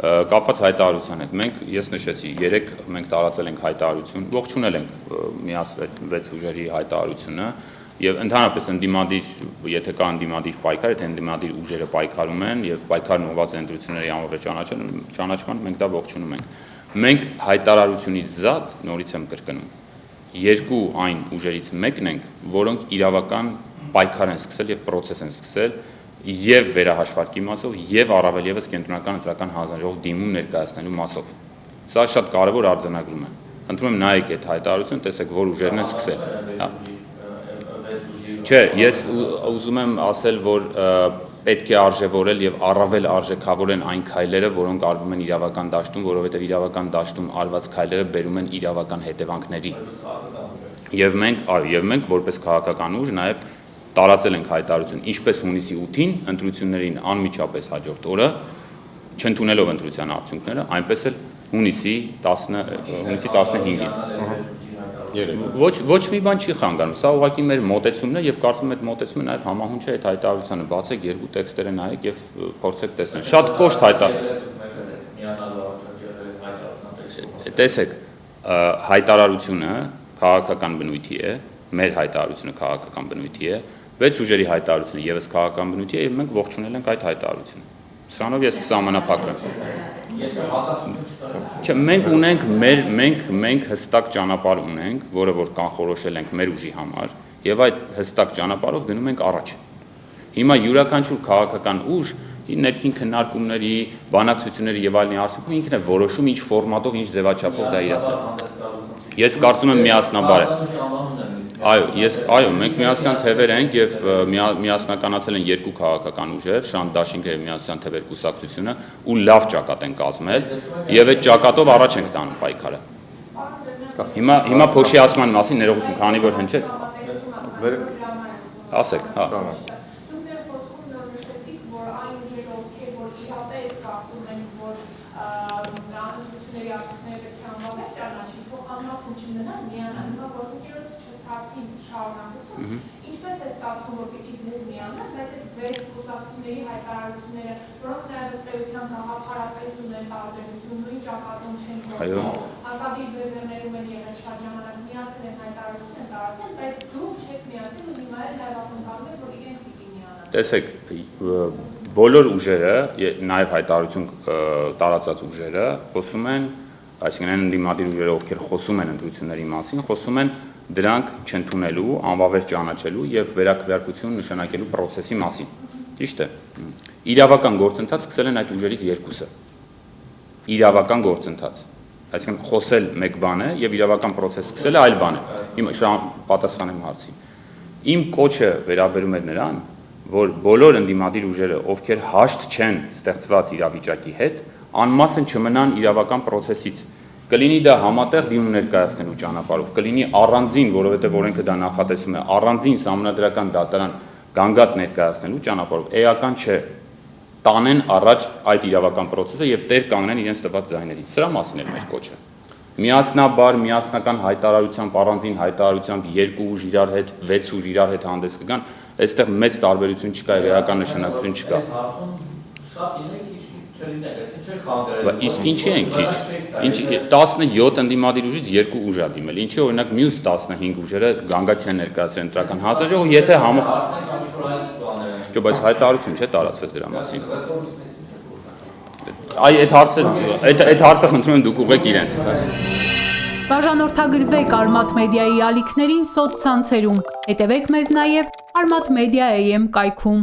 կապված հայտարարության հետ ես նշեցի 3 մենք տարածել ենք հայտարարություն, ողջունել ենք միասին 6 ուժերի հայտարարությունը եւ ընդհանրապես ընդդիմադիր, եթե կա ընդդիմադիր պայքար, եթե ընդդիմադիր ուժերը պայքարում են եւ պայքարն ուղղված է ընտրությունների անվավեր ճանաչման, մենք դա ողջունում ենք։ Մենք հայտարարությունից զատ, նորից եմ կրկնում, 2 այն ուժերից մեկն ենք, որոնք իրավական պայքար են սկսել եւ process են սկսել եւ վերահաշվարկի մասով եւ առավել եւս կենտրոնական ընտրական հանձնաժողով դիմում ներկայացնելու մասով։ Սա շատ կարեւոր արձանագրում է։ Խնդրում եմ նայեք այդ հայտարարությունը, տեսեք որ ուժերն են սկսել։ Չէ, ես ուզում եմ ասել, որ պետք է արժևորել եւ առավել արժեքավոր են այն քայլերը, որոնք արվում են իրավական դաշտում, որովհետեւ իրավական դաշտում արված քայլերը բերում են իրավական հետևանքների։ Եվ մենք որպես քաղաքական ուժ նաեւ տարածել ենք հայտարարություն, ինչպես հունիսի 8-ին ընտրություններին անմիջապես հաջորդ օրը, չընդունելով ընտրության արդյունքները, այնպես էլ հունիսի 15-ին։ Ոչ մի բան չի խանգարում, սա ուղղակի մեր մոտեցումն է եւ կարծում եմ այդ մոտեցումը նաեւ համահունչ է այդ հայտարարությանը, բացեք 2 տեքստերը նայեք եւ փորձեք տեսնել։ Շատ կոշտ տեսեք, հայտարարությունը քաղաքական բնույթի է, մեր հայտարարությունը քաղաքական բնույթի է, 6 ուժերի հայտարարությունը եւս քաղաքական բնույթի է եւ մենք ողջունել ենք այդ հայտարարությունը։ Սրանով ես կսահմանափակվեմ։ Չէ, մենք հստակ ճանապարհ ունենք, որը որ կանխորոշել ենք մեր ուժի համար, եւ այդ հստակ ճանապարհով գնում ենք առաջ։ Հիմա յուրաքանչյուր քաղաքական ուժ իր ներքին քննարկումների, բանակցությունների եւ այլնի արդյունքում ինքն է որոշում ինչ ֆորմատով, ինչ ձևաչափով դա իրացնել։ Ես կարծում եմ միասնաբար է։ Այո, մենք միասնական թևեր ենք եւ միասնականացել են 2 քաղաքական ուժեր, Շանթ Դաշինքը եւ միասնական թևեր կուսակցությունը, ու լավ ճակատ են կազմել եւ այդ ճակատով առաջ ենք տանում պայքարը։ Հիմա փոշիացման մասին ներողություն, քանի որ հնչեց։ Ասեք, հա։ Ինչպես է ստացվում, որ պիտի ձեզ միանան, բայց այդ 6 կուսակցությունների հայտարարությունները, որոնք նաև ըստ էության գաղափարապես ունեն տարբերություն, նույն ճակատում չեն գործում, հակադիր բևեռներում են եղել շատ ժամանակ միացել են հայտարարություն են տարածել, բայց դուք չեք միացել ու հիմա էլ նաև ակնկալում եք, որ իրենք պիտի միանան։ Տեսեք, բոլոր ուժերը, նաև հայտարարություն տարածած ուժերը խոսում են, այսինքն այն ընդդիմադիր ուժերը, ովքեր խոսում են ընտրությունների մասին, խոսում են դրանք չընդունելու, անվավեր ճանաչելու եւ վերակրարկություն նշանակելու process-ի մասին։ Ճիշտ է։ Իրավական գործընթաց սկսել են այդ ուժերից 2-ը։ Իրավական գործընթաց։ Այսինքն խոսել մեկ բան է եւ իրավական process սկսել է այլ բան է։ Հիմա պատասխանեմ հարցին։ Իմ կոչը վերաբերում է նրան, որ բոլոր ընդդիմադիր ուժերը, ովքեր հաշտ չեն ստեղծված իրավիճակի հետ, անմասն չմնան իրավական process-ից։ Կլինի դա համատեղ դիմում ներկայացնելու ճանապարհով, կլինի առանձին, որովհետև օրենքը դա նախատեսում է, առանձին սահմանադրական դատարան գանգատ ներկայացնելու ճանապարհով, էական չէ, տանեն առաջ այդ իրավական process-ը եւ տեր կանգնեն իրենց տված ձայներից։ Սրա մասին է մեր կոչը։ Միասնաբար, միասնական հայտարարությամբ, առանձին հայտարարությամբ 2 ուժ իրար հետ, 6 ուժ իրար հետ հանդես կգան, այստեղ մեծ տարբերություն չկա, էական նշանակություն չկա։ Իսկ ինչի են քիչ։ 17 ընդդիմադիր ուժից 2 ուժ ա դիմել։ Ինչի օրինակ մյուս 15 ուժերը գանգատ չեն ներկայացրել ընտրական հանձնաժողով, եթե Չէ, բայց հայտարարություն չէ տարածվեց դրա մասին։ Այդ հարցը խնդրում եմ դուք ուղղեք իրենց։ Բաժանորդագրվեք Արմաթ մեդիայի ալիքներին սոցցանցերում։ Հետևեք մեզ նաև Արմաթ Media AM կայքում։